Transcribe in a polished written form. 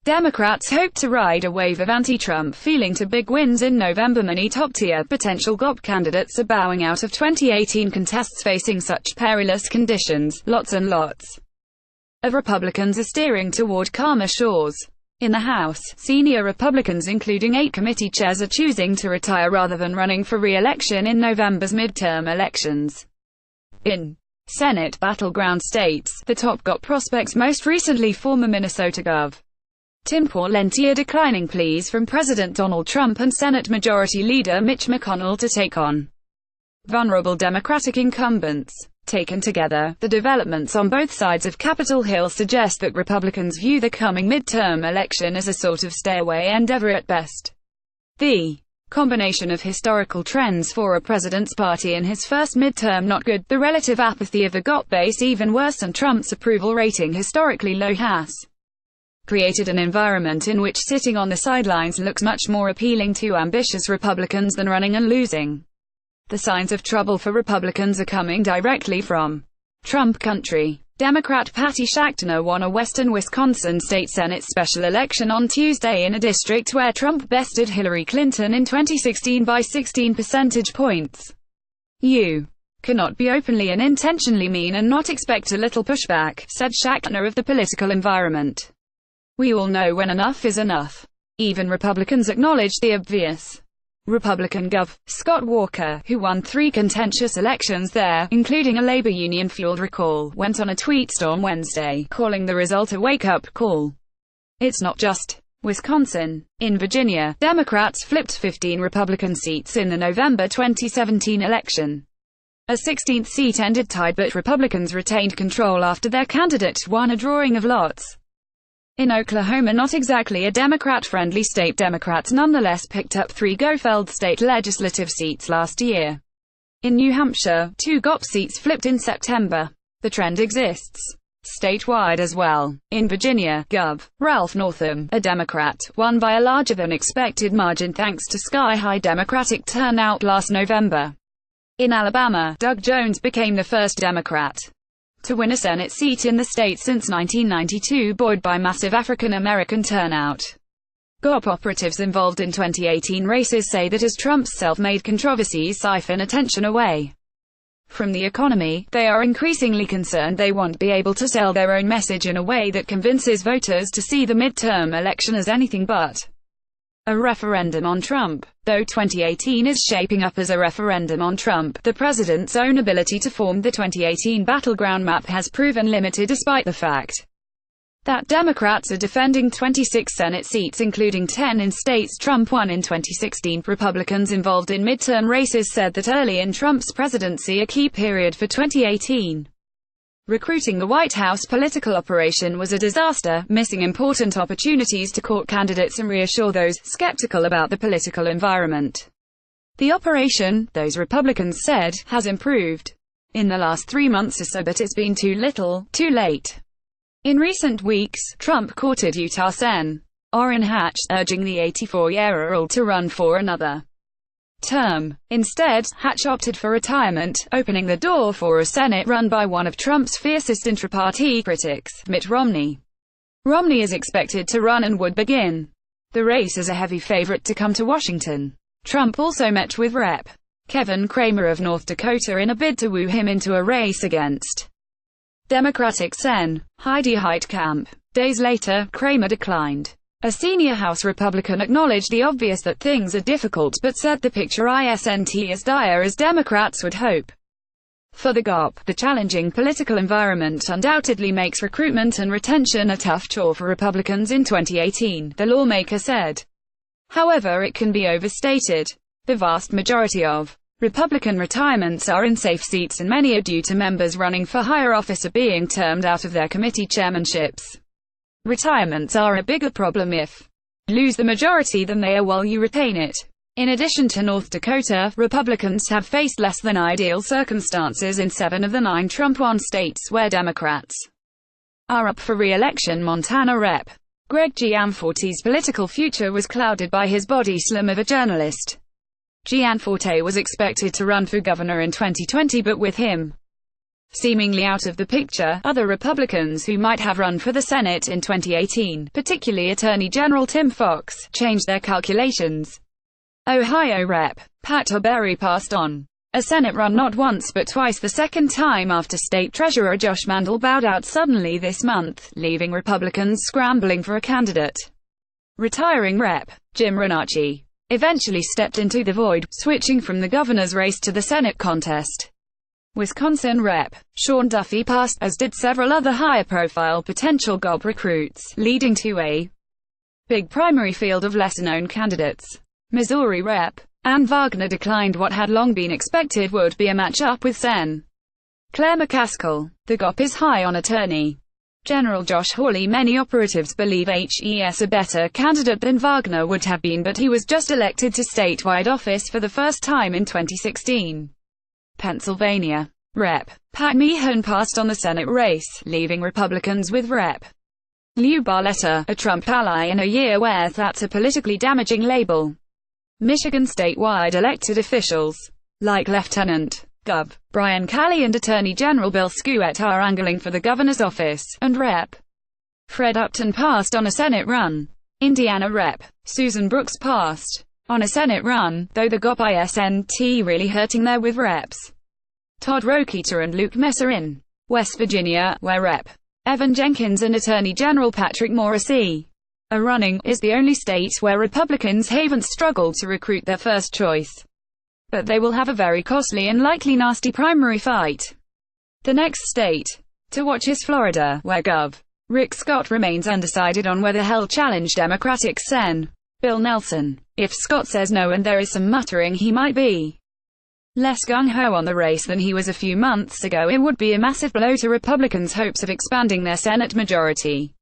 Democrats hope to ride a wave of anti-Trump feeling to big wins in November. Many top-tier potential GOP candidates are bowing out of 2018 contests facing such perilous conditions. Lots and lots of Republicans are steering toward calmer shores. In the House, senior Republicans including 8 committee chairs are choosing to retire rather than running for re-election in November's midterm elections. In Senate battleground states, the top GOP prospects, most recently former Minnesota Gov. Tim Pawlenty, are declining pleas from President Donald Trump and Senate Majority Leader Mitch McConnell to take on vulnerable Democratic incumbents. Taken together, the developments on both sides of Capitol Hill suggest that Republicans view the coming midterm election as a sort of stay-away endeavor at best. The combination of historical trends for a president's party in his first midterm not good, the relative apathy of the GOP base even worse, and Trump's approval rating historically low has created an environment in which sitting on the sidelines looks much more appealing to ambitious Republicans than running and losing. The signs of trouble for Republicans are coming directly from Trump country. Democrat Patty Schachtner won a western Wisconsin state Senate special election on Tuesday in a district where Trump bested Hillary Clinton in 2016 by 16 percentage points. You cannot be openly and intentionally mean and not expect a little pushback, said Schachtner of the political environment. We all know when enough is enough. Even Republicans acknowledge the obvious. Republican Gov. Scott Walker, who won 3 contentious elections there, including a labor union-fueled recall, went on a tweet storm Wednesday, calling the result a wake-up call. It's not just Wisconsin. In Virginia, Democrats flipped 15 Republican seats in the November 2017 election. A 16th seat ended tied, but Republicans retained control after their candidate won a drawing of lots. In Oklahoma, not exactly a Democrat-friendly state, Democrats nonetheless picked up 3 Gofeld state legislative seats last year. In New Hampshire, 2 GOP seats flipped in September. The trend exists statewide as well. In Virginia, Gov. Ralph Northam, a Democrat, won by a larger-than-expected margin thanks to sky-high Democratic turnout last November. In Alabama, Doug Jones became the first Democrat to win a Senate seat in the state since 1992, buoyed by massive African-American turnout. GOP operatives involved in 2018 races say that as Trump's self-made controversies siphon attention away from the economy, they are increasingly concerned they won't be able to sell their own message in a way that convinces voters to see the midterm election as anything but a referendum on Trump. Though 2018 is shaping up as a referendum on Trump, the president's own ability to form the 2018 battleground map has proven limited, despite the fact that Democrats are defending 26 Senate seats, including 10 in states Trump won in 2016. Republicans involved in midterm races said that early in Trump's presidency, a key period for 2018, recruiting the White House political operation, was a disaster, missing important opportunities to court candidates and reassure those skeptical about the political environment. The operation, those Republicans said, has improved in the last 3 months or so, but it's been too little, too late. In recent weeks, Trump courted Utah Sen. Orrin Hatch, urging the 84-year-old to run for another term. Instead, Hatch opted for retirement, opening the door for a Senate run by one of Trump's fiercest intra-party critics, Mitt Romney. Romney is expected to run and would begin the race as a heavy favorite to come to Washington. Trump also met with Rep. Kevin Cramer of North Dakota in a bid to woo him into a race against Democratic Sen. Heidi Heitkamp. Days later, Cramer declined. A senior House Republican acknowledged the obvious that things are difficult, but said the picture isn't as dire as Democrats would hope. For the GOP, the challenging political environment undoubtedly makes recruitment and retention a tough chore for Republicans in 2018, the lawmaker said. However, it can be overstated. The vast majority of Republican retirements are in safe seats, and many are due to members running for higher office or being termed out of their committee chairmanships. Retirements are a bigger problem if you lose the majority than they are while you retain it. In addition to North Dakota, Republicans have faced less than ideal circumstances in 7 of the 9 Trump-won states where Democrats are up for re-election. Montana Rep. Greg Gianforte's political future was clouded by his body slam of a journalist. Gianforte was expected to run for governor in 2020, but with him seemingly out of the picture. Other Republicans who might have run for the Senate in 2018, particularly Attorney General Tim Fox, changed their calculations. Ohio Rep. Pat O'Berry passed on a Senate run not once but twice, the second time after State Treasurer Josh Mandel bowed out suddenly this month, leaving Republicans scrambling for a candidate. Retiring Rep. Jim Renacci eventually stepped into the void, switching from the governor's race to the Senate contest. Wisconsin Rep. Sean Duffy passed, as did several other higher-profile potential Gov recruits, leading to a big primary field of lesser-known candidates. Missouri Rep. Ann Wagner declined what had long been expected would be a match-up with Sen. Claire McCaskill. The Gov is high on Attorney General Josh Hawley. Many operatives believe HES a better candidate than Wagner would have been, but he was just elected to statewide office for the first time in 2016. Pennsylvania Rep. Pat Meehan passed on the Senate race, leaving Republicans with Rep. Lou Barletta, a Trump ally, in a year where that's a politically damaging label. Michigan statewide elected officials, like Lieutenant Gov. Brian Calley and Attorney General Bill Scuet, are angling for the governor's office, and Rep. Fred Upton passed on a Senate run. Indiana Rep. Susan Brooks passed on a Senate run, though the Gov isn't really hurting there with Reps. Todd Rokita and Luke Messer in West Virginia, where Rep. Evan Jenkins and Attorney General Patrick Morrisey are running, is the only state where Republicans haven't struggled to recruit their first choice. But they will have a very costly and likely nasty primary fight. The next state to watch is Florida, where Gov. Rick Scott remains undecided on whether he'll challenge Democratic Sen. Bill Nelson. If Scott says no, and there is some muttering he might be less gung-ho on the race than he was a few months ago, it would be a massive blow to Republicans' hopes of expanding their Senate majority.